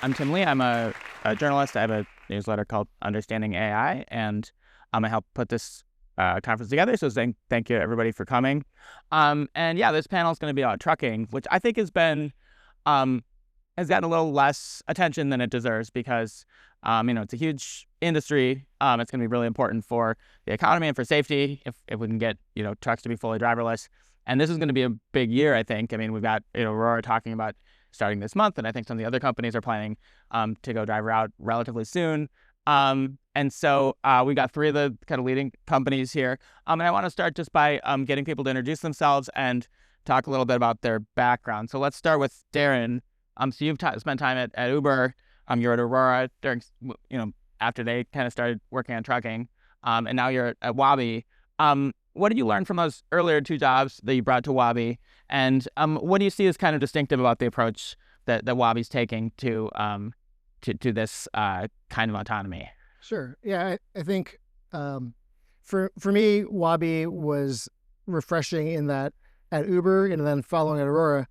I'm Tim Lee. I'm a journalist. I have a newsletter called Understanding AI, and I help put this conference together. So thank you everybody for coming. And yeah, this panel is going to be about trucking, which I think has gotten a little less attention than it deserves because it's a huge industry. It's going to be really important for the economy and for safety if we can get trucks to be fully driverless. And this is going to be a big year, I think. I mean, we've got Aurora talking about starting this month, and I think some of the other companies are planning to go driver out relatively soon. And so we got three of the kind of leading companies here. And I want to start just by getting people to introduce themselves and talk a little bit about their background. So let's start with Daryn. So you've spent time at Uber. You're at Aurora during, after they kind of started working on trucking. And now you're at Waabi. What did you learn from those earlier two jobs that you brought to Waabi? And what do you see as kind of distinctive about the approach that Waabi's taking to this kind of autonomy? Sure. Yeah, I think for me, Waabi was refreshing in that at Uber and then following at Aurora,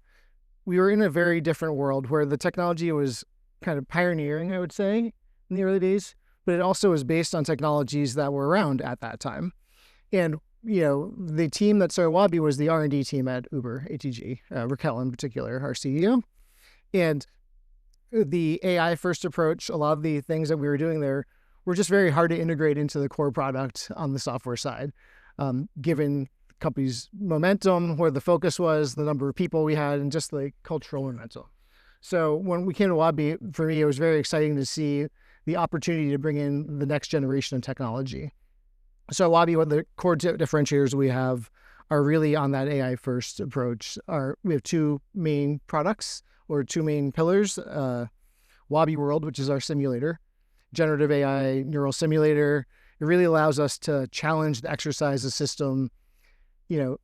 we were in a very different world where the technology was kind of pioneering, I would say, in the early days, but it also was based on technologies that were around at that time. And the team that started Waabi was the R&D team at Uber, ATG, Raquel in particular, our CEO. And the AI first approach, a lot of the things that we were doing there were just very hard to integrate into the core product on the software side, given the company's momentum, where the focus was, the number of people we had, and just the cultural momentum. So when we came to Waabi, for me, it was very exciting to see the opportunity to bring in the next generation of technology. So at Waabi, what the core differentiators we have are really on that AI first approach. We have two main products or two main pillars. Waabi World, which is our simulator, generative AI neural simulator. It really allows us to challenge the exercise the system,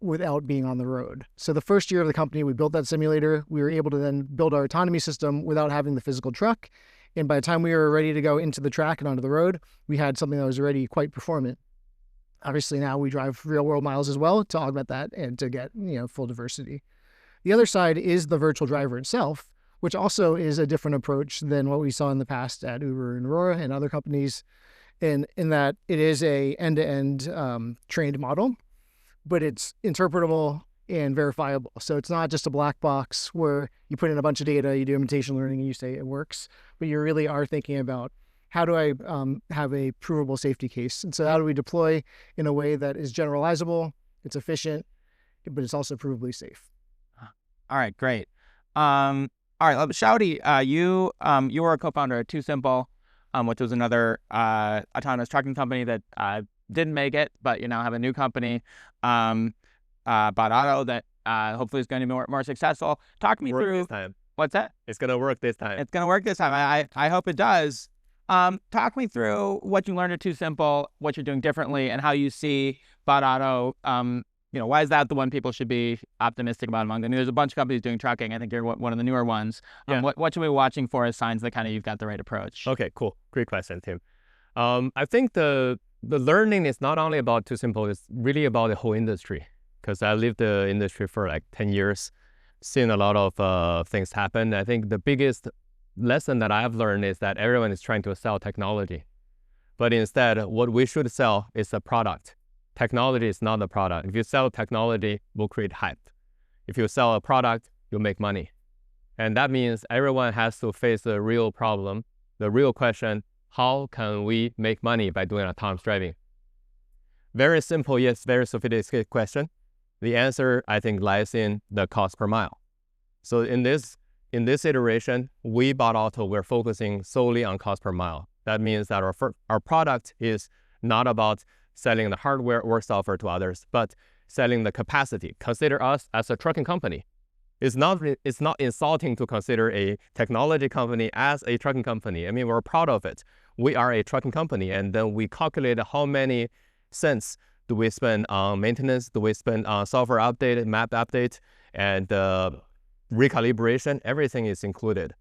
without being on the road. So the first year of the company, we built that simulator. We were able to then build our autonomy system without having the physical truck. And by the time we were ready to go into the track and onto the road, we had something that was already quite performant. Obviously, now we drive real-world miles as well to augment that and to get full diversity. The other side is the virtual driver itself, which also is a different approach than what we saw in the past at Uber and Aurora and other companies, in that it is a end-to-end trained model, but it's interpretable and verifiable. So it's not just a black box where you put in a bunch of data, you do imitation learning, and you say it works, but you really are thinking about, how do I have a provable safety case? And so how do we deploy in a way that is generalizable, it's efficient, but it's also provably safe? All right, great. All right, Xaodi, you were a co-founder at TuSimple, which was another autonomous trucking company that didn't make it, but you now have a new company, Auto, that hopefully is going to be more successful. Talk me through this time. What's that? It's going to work this time. It's going to work this time. I hope it does. Talk me through what you learned at TuSimple, what you're doing differently, and how you see Auto. Why is that the one people should be optimistic about among them? I mean, there's a bunch of companies doing trucking. I think you're one of the newer ones. Yeah. What should we be watching for as signs that kind of you've got the right approach? Okay, cool. Great question, Tim. I think the learning is not only about TuSimple, it's really about the whole industry. Because I lived the industry for like 10 years, seen a lot of things happen. I think the biggest lesson that I've learned is that everyone is trying to sell technology. But instead, what we should sell is a product. Technology is not the product. If you sell technology, we'll create hype. If you sell a product, you'll make money. And that means everyone has to face the real problem, the real question, how can we make money by doing autonomous driving? Very simple, yes, very sophisticated question. The answer, I think, lies in the cost per mile. So in this iteration, we bought Auto, we're focusing solely on cost per mile. That means that our product is not about selling the hardware or software to others, but selling the capacity. Consider us as a trucking company. It's not insulting to consider a technology company as a trucking company. I mean, we're proud of it. We are a trucking company, and then we calculate how many cents do we spend on maintenance, do we spend on software update, map update, and recalibration. Everything is included.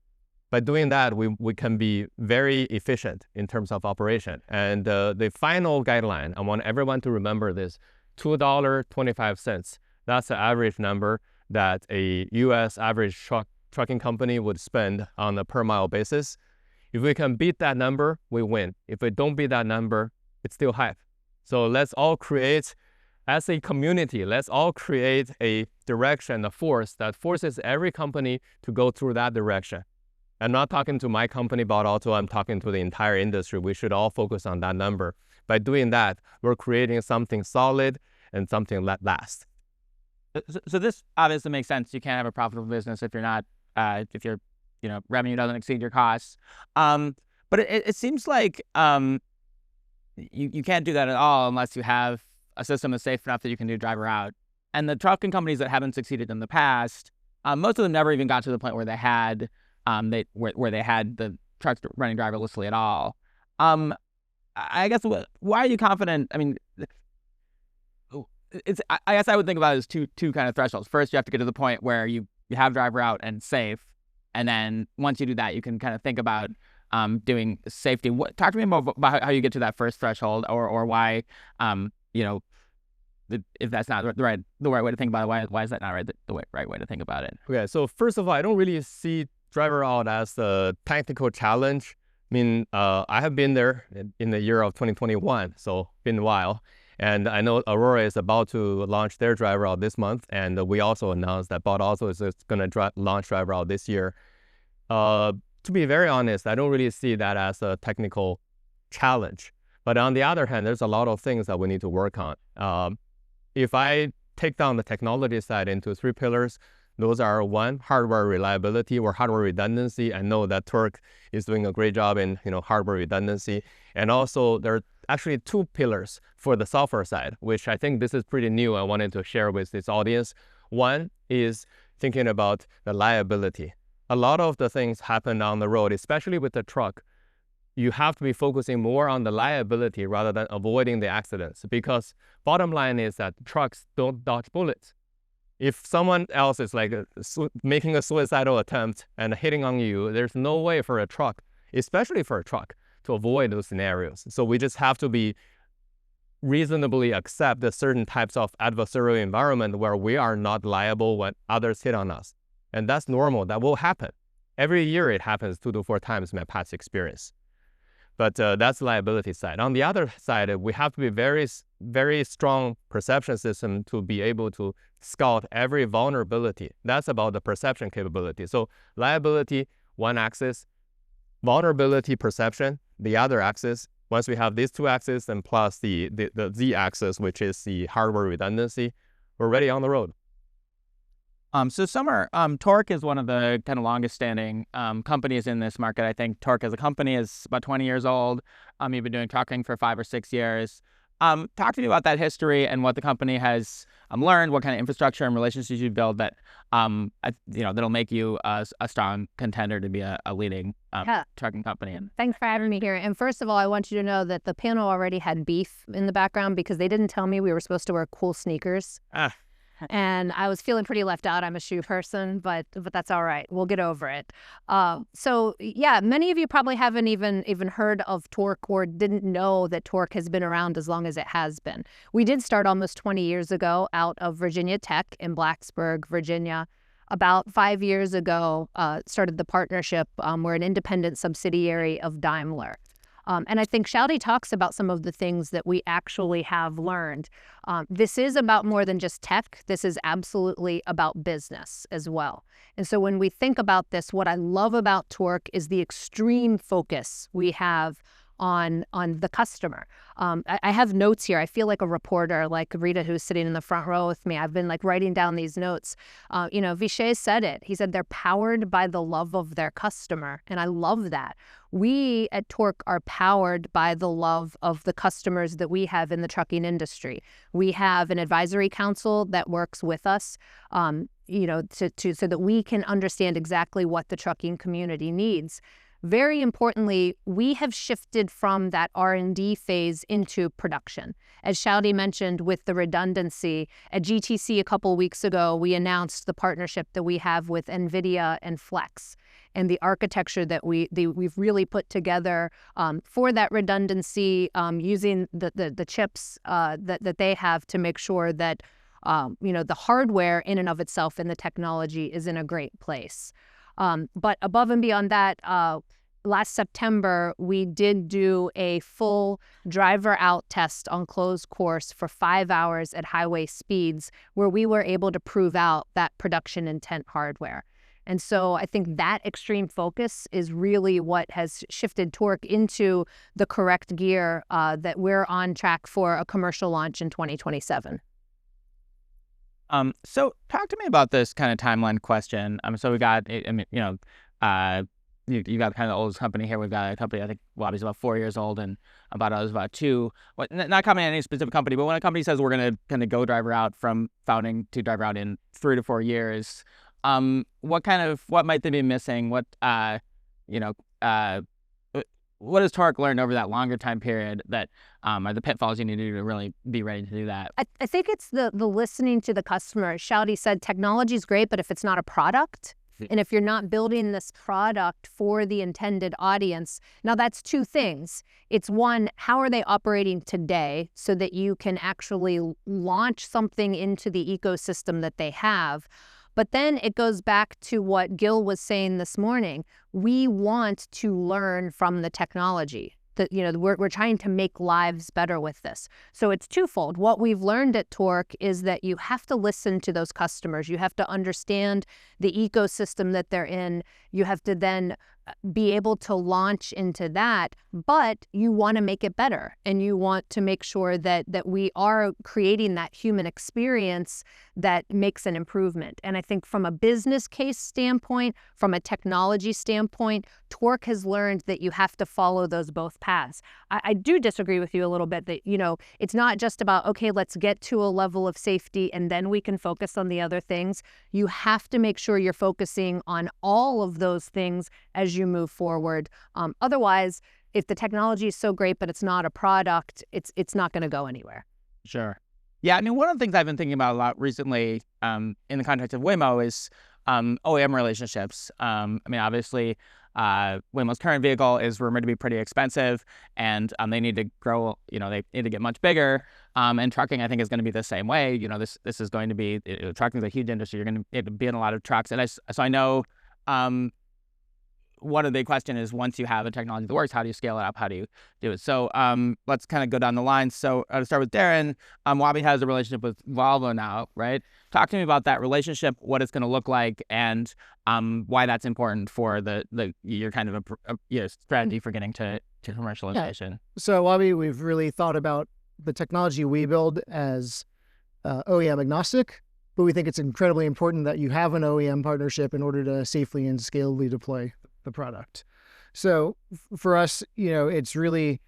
By doing that, we can be very efficient in terms of operation. And the final guideline, I want everyone to remember this, $2.25. That's the average number that a US average trucking company would spend on a per mile basis. If we can beat that number, we win. If we don't beat that number, it's still hype. So let's all create, as a community, let's all create a direction, a force that forces every company to go through that direction. I'm not talking to my company, but also I'm talking to the entire industry. We should all focus on that number. By doing that, we're creating something solid and something that lasts. So this obviously makes sense. You can't have a profitable business if you're not, if your, revenue doesn't exceed your costs. But it seems like you can't do that at all unless you have a system that's safe enough that you can do driver out. And the trucking companies that haven't succeeded in the past, most of them never even got to the point where they had where they had the trucks running driverlessly at all. I guess why are you confident? I mean, I guess I would think about it as two kind of thresholds. First, you have to get to the point where you have driver out and safe, and then once you do that, you can kind of think about doing safety. Talk to me about how you get to that first threshold, or why if that's not the right way to think about it, why is that not the right way to think about it? Okay, so first of all, I don't really see driver out as a technical challenge. I mean, I have been there in the year of 2021, so been a while. And I know Aurora is about to launch their driver out this month, and we also announced that Bot also is going to launch driver out this year. To be very honest, I don't really see that as a technical challenge. But on the other hand, there's a lot of things that we need to work on. If I take down the technology side into 3 pillars, those are 1, hardware reliability or hardware redundancy. I know that Torc is doing a great job in hardware redundancy. And also there are actually 2 pillars for the software side, which I think this is pretty new. I wanted to share with this audience. 1 is thinking about the liability. A lot of the things happen on the road, especially with the truck. You have to be focusing more on the liability rather than avoiding the accidents, because bottom line is that trucks don't dodge bullets. If someone else is like making a suicidal attempt and hitting on you, there's no way for a truck, especially for a truck, to avoid those scenarios. So we just have to be reasonably accept the certain types of adversarial environment where we are not liable when others hit on us. And that's normal. That will happen. Every year it happens 2 to 4 times in my past experience. But that's the liability side. On the other side, we have to be very, very strong perception system to be able to scout every vulnerability. That's about the perception capability. So liability, 1 axis, vulnerability perception, the other axis. Once we have these 2 axes and plus the Z axis, which is the hardware redundancy, we're ready on the road. So Summer, Torc is one of the kind of longest standing companies in this market. I think Torc as a company is about 20 years old. You've been doing trucking for 5 or 6 years. Talk to me about that history and what the company has learned, what kind of infrastructure and relationships you build that that'll make you a strong contender to be a leading trucking company. Thanks for having me here. And first of all, I want you to know that the panel already had beef in the background because they didn't tell me we were supposed to wear cool sneakers. And I was feeling pretty left out. I'm a shoe person, but that's all right. We'll get over it. So yeah, many of you probably haven't even heard of Torc or didn't know that Torc has been around as long as it has been. We did start almost 20 years ago out of Virginia Tech in Blacksburg, Virginia. About 5 years ago, started the partnership. We're an independent subsidiary of Daimler. And I think Xaodi talks about some of the things that we actually have learned. This is about more than just tech. This is absolutely about business as well. And so when we think about this, what I love about Torc is the extreme focus we have on the customer. I have notes here. I feel like a reporter, like Rita, who's sitting in the front row with me. I've been like writing down these notes. Vishay said it. He said they're powered by the love of their customer. And I love that. We at Torc are powered by the love of the customers that we have in the trucking industry. We have an advisory council that works with us, so that we can understand exactly what the trucking community needs. Very importantly, we have shifted from that R&D phase into production. As Xaodi mentioned with the redundancy, at GTC a couple weeks ago, we announced the partnership that we have with NVIDIA and Flex and the architecture that we've really put together for that redundancy, using the chips that they have to make sure that the hardware in and of itself and the technology is in a great place. But above and beyond that, last September, we did do a full driver out test on closed course for 5 hours at highway speeds, where we were able to prove out that production intent hardware. And so I think that extreme focus is really what has shifted Torc into the correct gear that we're on track for a commercial launch in 2027. So talk to me about this kind of timeline question. So we got, I mean, you know, you got kind of the oldest company here. We've got a company, I think Waabi's about 4 years old and about others about 2. Not commenting on any specific company, but when a company says we're going to kind of go driver out from founding to driver out in 3 to 4 years, what might they be missing? What has Torc learned over that longer time period that are the pitfalls you need to do to really be ready to do that? I think it's the listening to the customer. Xaodi said technology is great, but if it's not a product, and if you're not building this product for the intended audience, now that's 2 things. It's one, how are they operating today so that you can actually launch something into the ecosystem that they have? But then it goes back to what Gil was saying this morning. We want to learn from the technology. We're trying to make lives better with this. So it's twofold. What we've learned at Torc is that you have to listen to those customers. You have to understand the ecosystem that they're in. You have to then be able to launch into that, but you want to make it better, and you want to make sure that we are creating that human experience that makes an improvement. And I think from a business case standpoint, from a technology standpoint, Torc has learned that you have to follow those both paths. I do disagree with you a little bit that, it's not just about, okay, let's get to a level of safety and then we can focus on the other things. You have to make sure you're focusing on all of those things as you move forward. Otherwise, if the technology is so great but it's not a product, it's not going to go anywhere. Sure. Yeah, I mean, one of the things I've been thinking about a lot recently in the context of Waymo is OEM relationships. I mean, obviously, Waymo's current vehicle is rumored to be pretty expensive, and they need to grow, they need to get much bigger. And trucking, I think, is going to be the same way. This is going to be, trucking is a huge industry. You're going to be in a lot of trucks. And so I know one of the big question is, once you have a technology that works, how do you scale it up? How do you do it? So let's kind of go down the line. So to start with Daryn, Waabi has a relationship with Volvo now, right? Talk to me about that relationship, what it's going to look like, and why that's important for your kind of a strategy for getting to commercialization. Yeah. So Waabi, we've really thought about the technology we build as OEM agnostic, but we think it's incredibly important that you have an OEM partnership in order to safely and scalably deploy the product. So for us, it's really,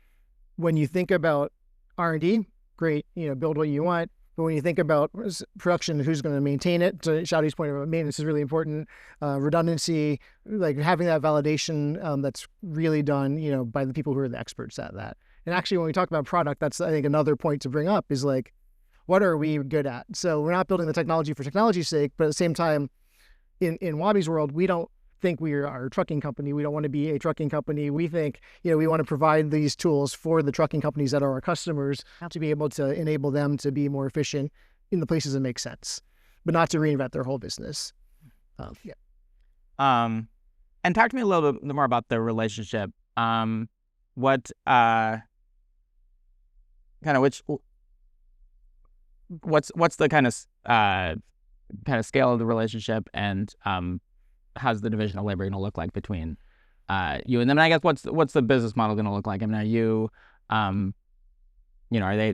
when you think about R&D, great, build what you want. But when you think about production, who's going to maintain it? To Xaodi's point about maintenance is really important. Redundancy, like having that validation that's really done, by the people who are the experts at that. And actually, when we talk about product, that's, I think, another point to bring up is like, what are we good at? So we're not building the technology for technology's sake, but at the same time, in Waabi's world, we don't think we are a trucking company. We don't want to be a trucking company. We think, we want to provide these tools for the trucking companies that are our customers to be able to enable them to be more efficient in the places that make sense, but not to reinvent their whole business. And talk to me a little bit more about the relationship. What's the kind of scale of the relationship, and how's the division of labor going to look like between you and them? And I guess what's the business model going to look like? I mean, are you, are they,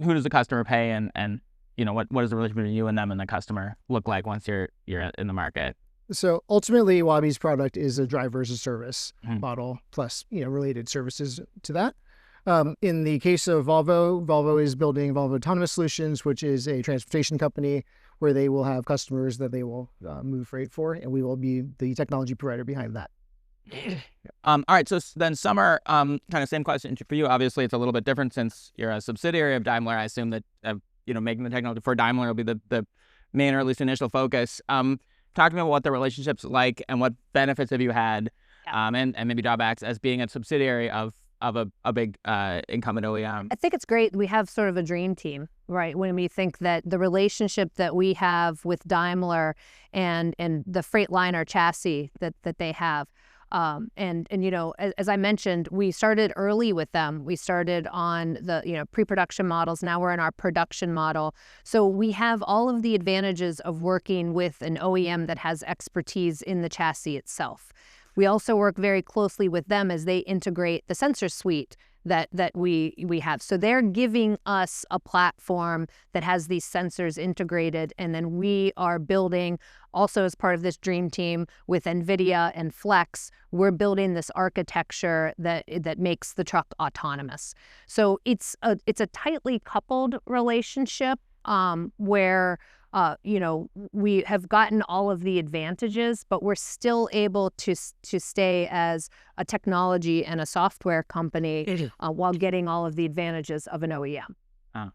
who does the customer pay, and what does the relationship between you and them and the customer look like once you're in the market? So ultimately, Waabi's product is a driver as a service model plus related services to that. In the case of Volvo is building Volvo Autonomous Solutions, which is a transportation company where they will have customers that they will move freight for, and we will be the technology provider behind that. All right, so then Summer, kind of same question for you. Obviously, it's a little bit different since you're a subsidiary of Daimler. I assume that making the technology for Daimler will be the main, or at least initial focus. Talk to me about what the relationship's like and what benefits have you had, and maybe drawbacks as being a subsidiary of a big incumbent OEM. I think it's great. We have sort of a dream team. right? When we think that the relationship that we have with Daimler and the Freightliner chassis that they have, and you know, as I mentioned, we started early with them. We started on the pre-production models. Now we're in our production model. So we have all of the advantages of working with an OEM that has expertise in the chassis itself. We also work very closely with them as they integrate the sensor suite that we have. So they're giving us a platform that has these sensors integrated, and then we are building, also as part of this dream team with NVIDIA and Flex, we're building this architecture that makes the truck autonomous. So it's a tightly coupled relationship where we have gotten all of the advantages, but we're still able to stay as a technology and a software company while getting all of the advantages of an OEM. Oh.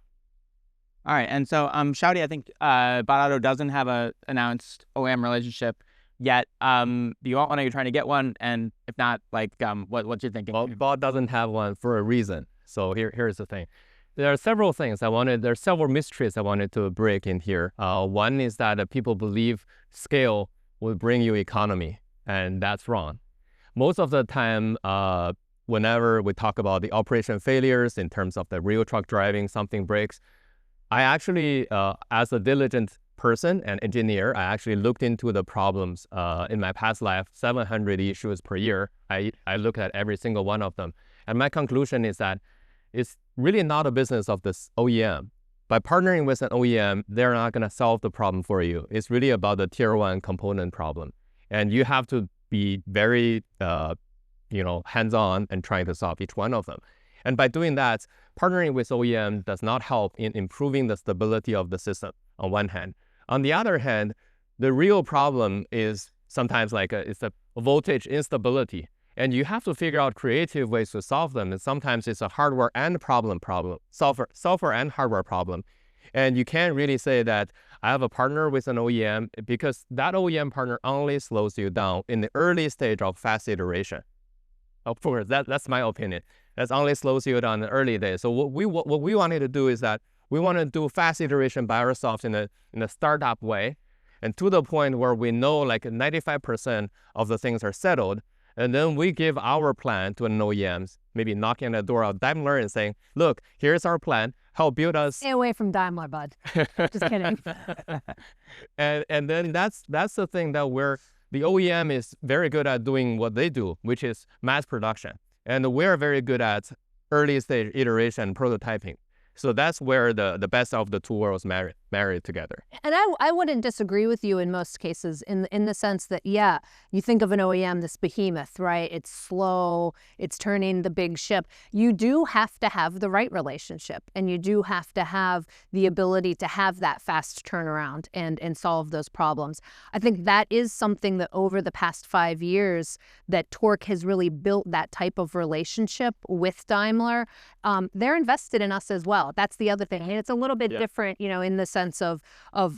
All right. And so, Xaodi, I think Bot Auto doesn't have a announced OEM relationship yet. Do you want one? Are you trying to get one? And if not, like, what's your thinking? Well, Bot doesn't have one for a reason. So here's the thing. There are several things there are several mysteries I wanted to break in here. One is that people believe scale will bring you economy, and that's wrong. Most of the time, whenever we talk about the operation failures in terms of the real truck driving, something breaks, I actually, as a diligent person and engineer, I actually looked into the problems in my past life, 700 issues per year. I looked at every single one of them. And my conclusion is that it's really not a business of this OEM. By partnering with an OEM, they're not going to solve the problem for you. It's really about the tier one component problem. And you have to be very, hands-on and trying to solve each one of them. And by doing that, partnering with OEM does not help in improving the stability of the system on one hand. On the other hand, the real problem is sometimes it's a voltage instability. And you have to figure out creative ways to solve them. And sometimes it's a hardware and software and hardware problem. And you can't really say that I have a partner with an OEM because that OEM partner only slows you down in the early stage of fast iteration. Of course, that's my opinion. That only slows you down in the early days. So what we wanted to do is that we want to do fast iteration by ourselves in a startup way, and to the point where we know like 95% of the things are settled. And then we give our plan to an OEM, maybe knocking on the door of Daimler and saying, look, here's our plan, help build us. Stay away from Daimler, bud. Just kidding. and then that's the thing that the OEM is very good at doing what they do, which is mass production. And we're very good at early stage iteration prototyping. So that's where the best of the two worlds married together. And I wouldn't disagree with you in most cases in the sense that, yeah, you think of an OEM, this behemoth, right? It's slow, it's turning the big ship. You do have to have the right relationship, and you do have to have the ability to have that fast turnaround and solve those problems. I think that is something that over the past 5 years that Torc has really built that type of relationship with Daimler. They're invested in us as well. That's the other thing. I mean, it's a little bit different, in the sense of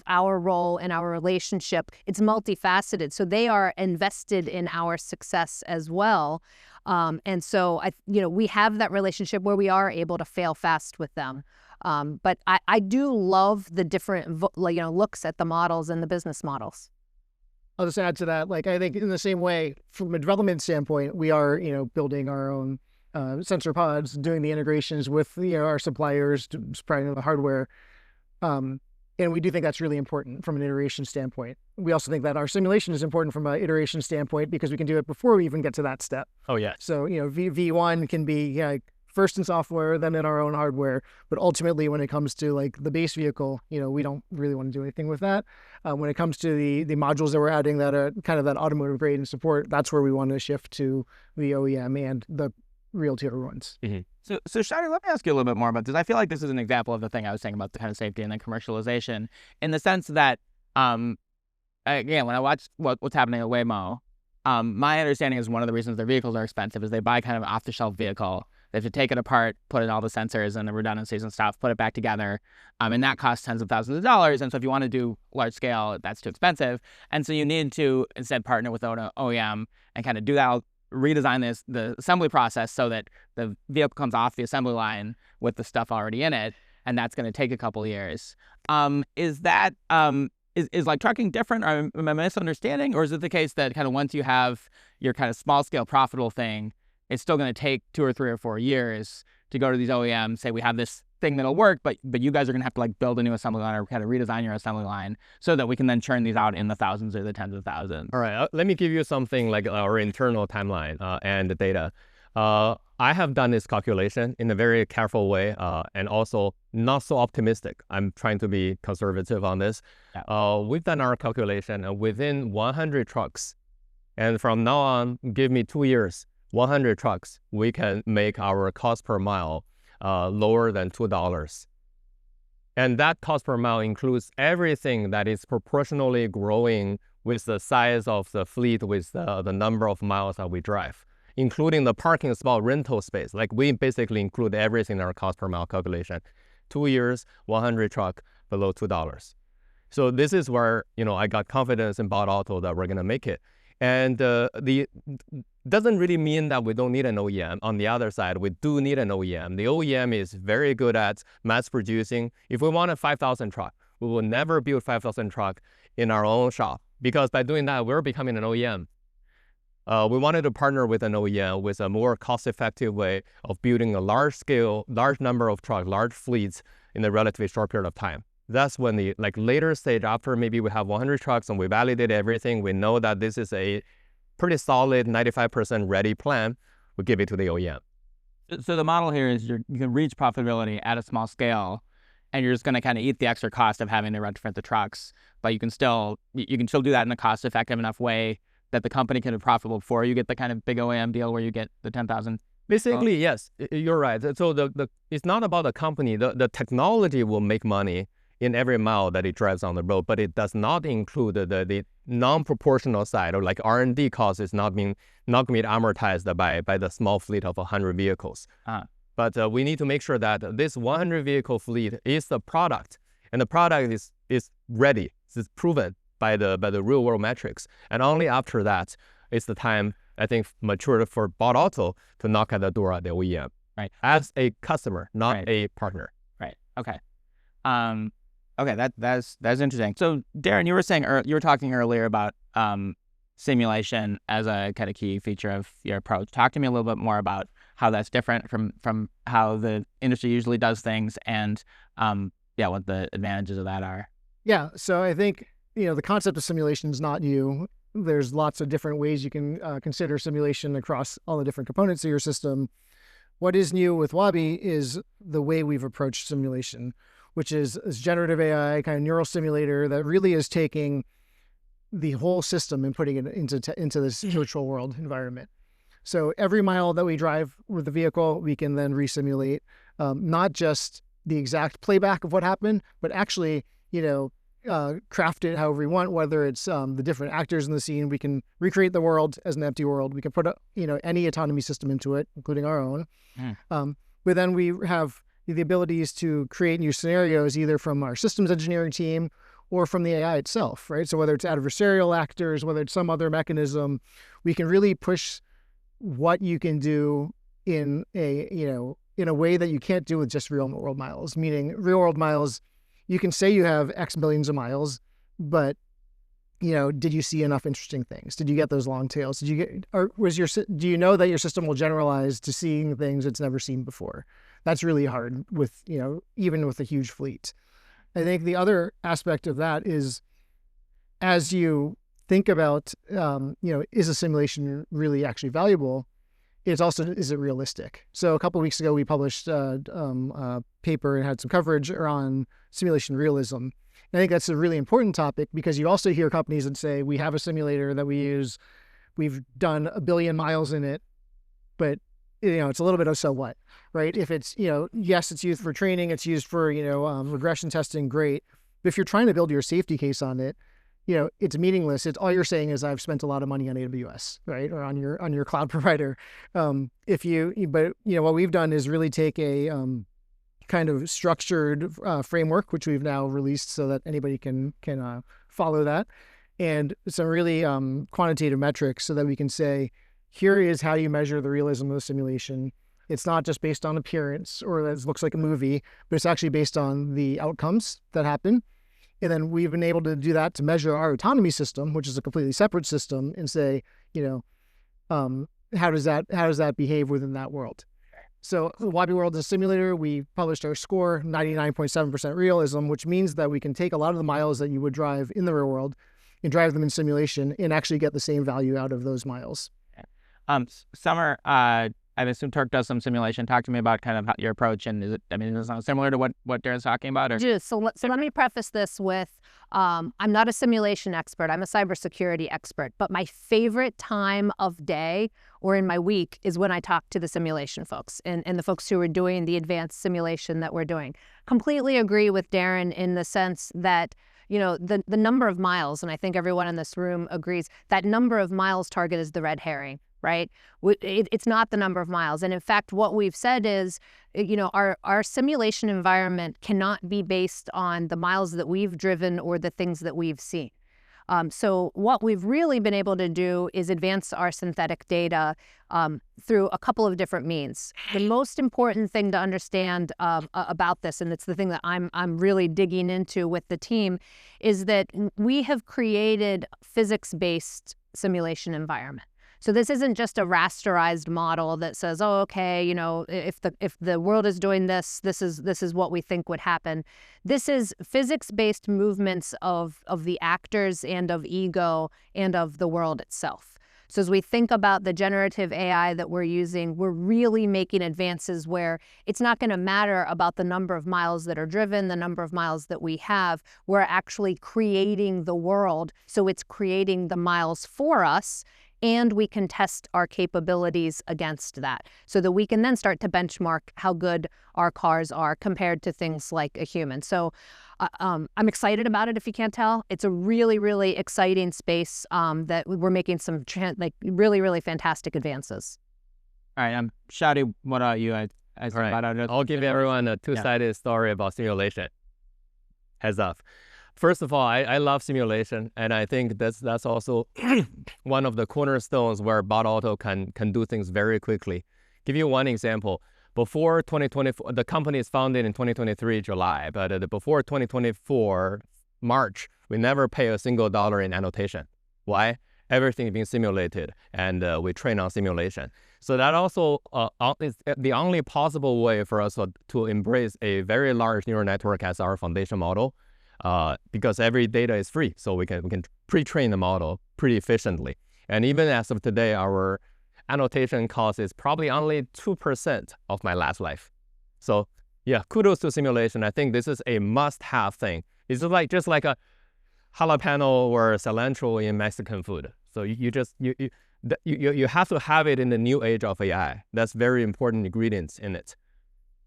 our role and our relationship. It's multifaceted. So they are invested in our success as well. And so, we have that relationship where we are able to fail fast with them. But I do love the different, looks at the models and the business models. I'll just add to that. I think in the same way, from a development standpoint, we are, building our own sensor pods, doing the integrations with our suppliers, supplying the hardware. And we do think that's really important from an iteration standpoint. We also think that our simulation is important from an iteration standpoint because we can do it before we even get to that step. Oh, yeah. So, V1 can be first in software, then in our own hardware. But ultimately, when it comes to the base vehicle, we don't really want to do anything with that. When it comes to the modules that we're adding that are kind of that automotive grade and support, that's where we want to shift to the OEM and the real tier ones. Mm-hmm. So Xaodi, let me ask you a little bit more about this. I feel like this is an example of the thing I was saying about the kind of safety and then commercialization, in the sense that, again, when I watch what's happening at Waymo, my understanding is one of the reasons their vehicles are expensive is they buy kind of an off-the-shelf vehicle. They have to take it apart, put in all the sensors and the redundancies and stuff, put it back together, and that costs tens of thousands of dollars. And so if you want to do large scale, that's too expensive. And so you need to instead partner with an OEM and kind of do that, redesign the assembly process so that the vehicle comes off the assembly line with the stuff already in it. and that's going to take a couple years. Is that is like trucking different, or am I misunderstanding, or is it the case that kind of once you have your kind of small scale profitable thing, it's still going to take 2 or 3 or 4 years to go to these OEMs, say we have this thing that'll work, but you guys are going to have to like build a new assembly line or kind of redesign your assembly line so that we can then churn these out in the thousands or the tens of thousands? All right, let me give you something like our internal timeline and the data. I have done this calculation in a very careful way and also not so optimistic. I'm trying to be conservative on this. Yeah. We've done our calculation, and within 100 trucks, and from now on, give me 2 years, 100 trucks, we can make our cost per mile lower than $2. And that cost per mile includes everything that is proportionally growing with the size of the fleet, with the number of miles that we drive, including the parking spot rental space. Like we basically include everything in our cost per mile calculation. 2 years, 100 truck, below $2. So this is where, I got confidence in Bot Auto that we're going to make it. And the doesn't really mean that we don't need an OEM. On the other side, we do need an OEM. The OEM is very good at mass producing. If we want a 5,000 truck, we will never build 5,000 truck in our own shop, because by doing that, we're becoming an OEM. We wanted to partner with an OEM with a more cost-effective way of building a large number of trucks, large fleets in a relatively short period of time. That's when the later stage, after maybe we have 100 trucks and we validate everything, we know that this is a pretty solid 95% ready plan, we give it to the OEM. So the model here is you can reach profitability at a small scale, and you're just going to kind of eat the extra cost of having to retrofit the trucks, but you can still do that in a cost-effective enough way that the company can be profitable before you get the kind of big OEM deal where you get the 10,000. Basically, yes, you're right. So it's not about the company. The technology will make money in every mile that it drives on the road, but it does not include the non-proportional side, or like R&D costs is not going to be amortized by the small fleet of 100 vehicles. But we need to make sure that this 100 vehicle fleet is the product, and the product is ready, it's proven by the real world metrics. And only after that is the time, I think, mature for Bot Auto to knock at the door at the OEM. Right. As a customer, not a partner. Right. Okay. Okay, that's interesting. So Daryn, you were talking earlier about simulation as a kind of key feature of your approach. Talk to me a little bit more about how that's different from how the industry usually does things, and what the advantages of that are. Yeah, so I think the concept of simulation is not new. There's lots of different ways you can consider simulation across all the different components of your system. What is new with Waabi is the way we've approached simulation, which is this generative AI kind of neural simulator that really is taking the whole system and putting it into this virtual world environment. So every mile that we drive with the vehicle, we can then resimulate not just the exact playback of what happened, but actually, craft it however we want, whether it's the different actors in the scene. We can recreate the world as an empty world. We can put any autonomy system into it, including our own. But then we have the abilities to create new scenarios, either from our systems engineering team or from the AI itself, right? So whether it's adversarial actors, whether it's some other mechanism, we can really push what you can do in a way that you can't do with just real world miles. Meaning real world miles, you can say you have X billions of miles, but did you see enough interesting things? Did you get those long tails? Do you know that your system will generalize to seeing things it's never seen before? That's really hard with, even with a huge fleet. I think the other aspect of that is, as you think about, is a simulation really actually valuable? It's also, is it realistic? So a couple of weeks ago, we published a paper and had some coverage on simulation realism. And I think that's a really important topic, because you also hear companies that say, we have a simulator that we use, we've done 1 billion miles in it, but it's a little bit of so what, right? If it's, yes, it's used for training, it's used for, regression testing, great. But if you're trying to build your safety case on it, it's meaningless. It's all you're saying is I've spent a lot of money on AWS, right? Or on your cloud provider. But what we've done is really take a kind of structured framework, which we've now released so that anybody can follow that, and some really quantitative metrics so that we can say, here is how you measure the realism of the simulation. It's not just based on appearance or that it looks like a movie, but it's actually based on the outcomes that happen. And then we've been able to do that to measure our autonomy system, which is a completely separate system, and say, how does that behave within that world? So Waabi World is a simulator. We published our score, 99.7% realism, which means that we can take a lot of the miles that you would drive in the real world and drive them in simulation and actually get the same value out of those miles. Summer, I assume Torc does some simulation. Talk to me about kind of your approach, and is it sound similar to what Daryn's talking about? Or? So let me preface this with, I'm not a simulation expert. I'm a cybersecurity expert. But my favorite time of day or in my week is when I talk to the simulation folks and the folks who are doing the advanced simulation that we're doing. Completely agree with Daryn in the sense that, the number of miles, and I think everyone in this room agrees, that number of miles target is the red herring. Right? It's not the number of miles. And in fact, what we've said is, our simulation environment cannot be based on the miles that we've driven or the things that we've seen. So what we've really been able to do is advance our synthetic data through a couple of different means. The most important thing to understand about this, and it's the thing that I'm really digging into with the team, is that we have created physics-based simulation environment. So this isn't just a rasterized model that says, oh, okay, if the world is doing this, this is what we think would happen. This is physics-based movements of the actors and of ego and of the world itself. So as we think about the generative AI that we're using, we're really making advances where it's not going to matter about the number of miles that are driven, the number of miles that we have. We're actually creating the world, so it's creating the miles for us. And we can test our capabilities against that so that we can then start to benchmark how good our cars are compared to things like a human. So I'm excited about it, if you can't tell. It's a really, really exciting space that we're making some really, really fantastic advances. All right, Xaodi, what about you? I'll give everyone a two-sided story about simulation. Heads up. First of all, I love simulation, and I think that's also one of the cornerstones where bot auto can do things very quickly. Give you one example. Before 2024, the company is founded in 2023 July, but before 2024 March, we never pay a single dollar in annotation. Why? Everything is being simulated, and we train on simulation. So that also is the only possible way for us to embrace a very large neural network as our foundation model. Because every data is free, so we can pre-train the model pretty efficiently. And even as of today, our annotation cost is probably only 2% of my last life. So yeah, kudos to simulation. I think this is a must-have thing. It's just like a jalapeno or cilantro in Mexican food. So you have to have it in the new age of AI. That's very important ingredients in it.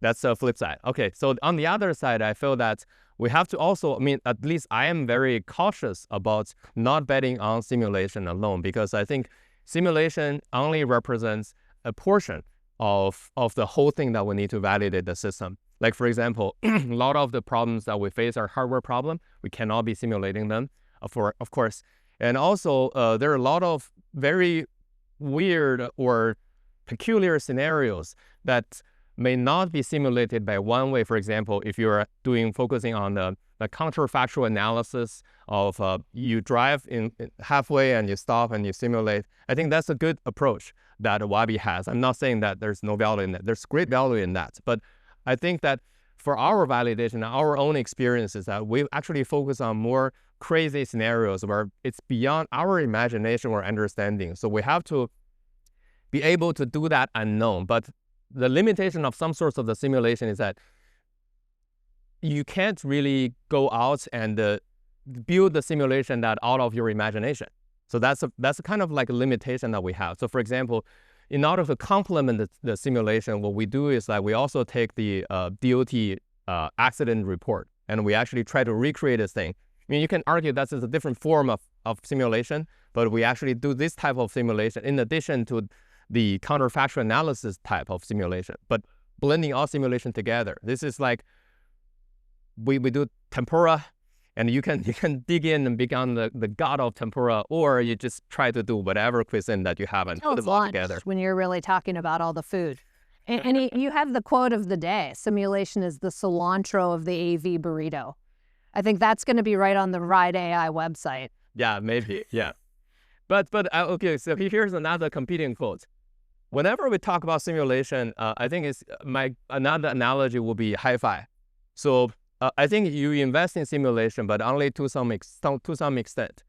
That's the flip side. Okay, so on the other side, I feel that we have to also, at least I am very cautious about not betting on simulation alone, because I think simulation only represents a portion of the whole thing that we need to validate the system. Like, for example, a lot of the problems that we face are hardware problem. We cannot be simulating them, of course. And also, there are a lot of very weird or peculiar scenarios that may not be simulated by one way. For example, if you're focusing on the counterfactual analysis of you drive in halfway and you stop and you simulate, I think that's a good approach that Waabi has. I'm not saying that there's no value in that. There's great value in that. But I think that for our validation, our own experiences, that we actually focus on more crazy scenarios where it's beyond our imagination or understanding. So we have to be able to do that unknown. But the limitation of some sorts of the simulation is that you can't really go out and build the simulation that out of your imagination. So that's kind of like a limitation that we have. So for example, in order to complement the simulation, what we do is that we also take the DOT accident report, and we actually try to recreate this thing. You can argue that's a different form of simulation, but we actually do this type of simulation in addition to the counterfactual analysis type of simulation, but blending all simulation together. This is like, we do tempura, and you can dig in and become the god of tempura, or you just try to do whatever cuisine that you have and put them all together. When you're really talking about all the food. And you have the quote of the day: simulation is the cilantro of the AV burrito. I think that's going to be right on the Ride AI website. Yeah, maybe. Yeah. But okay, so here's another competing quote. Whenever we talk about simulation, I think another analogy will be hi-fi. So I think you invest in simulation, but only to some extent.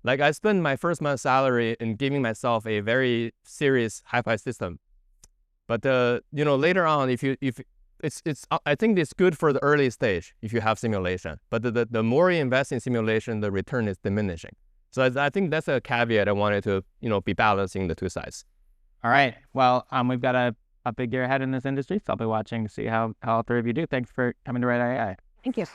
Like I spent my first month's salary in giving myself a very serious hi-fi system. But later on, I think it's good for the early stage if you have simulation. But the more you invest in simulation, the return is diminishing. So I think that's a caveat I wanted to be balancing the two sides. All right. Well, we've got a big year ahead in this industry, so I'll be watching to see how all three of you do. Thanks for coming to Ride AI. Thank you.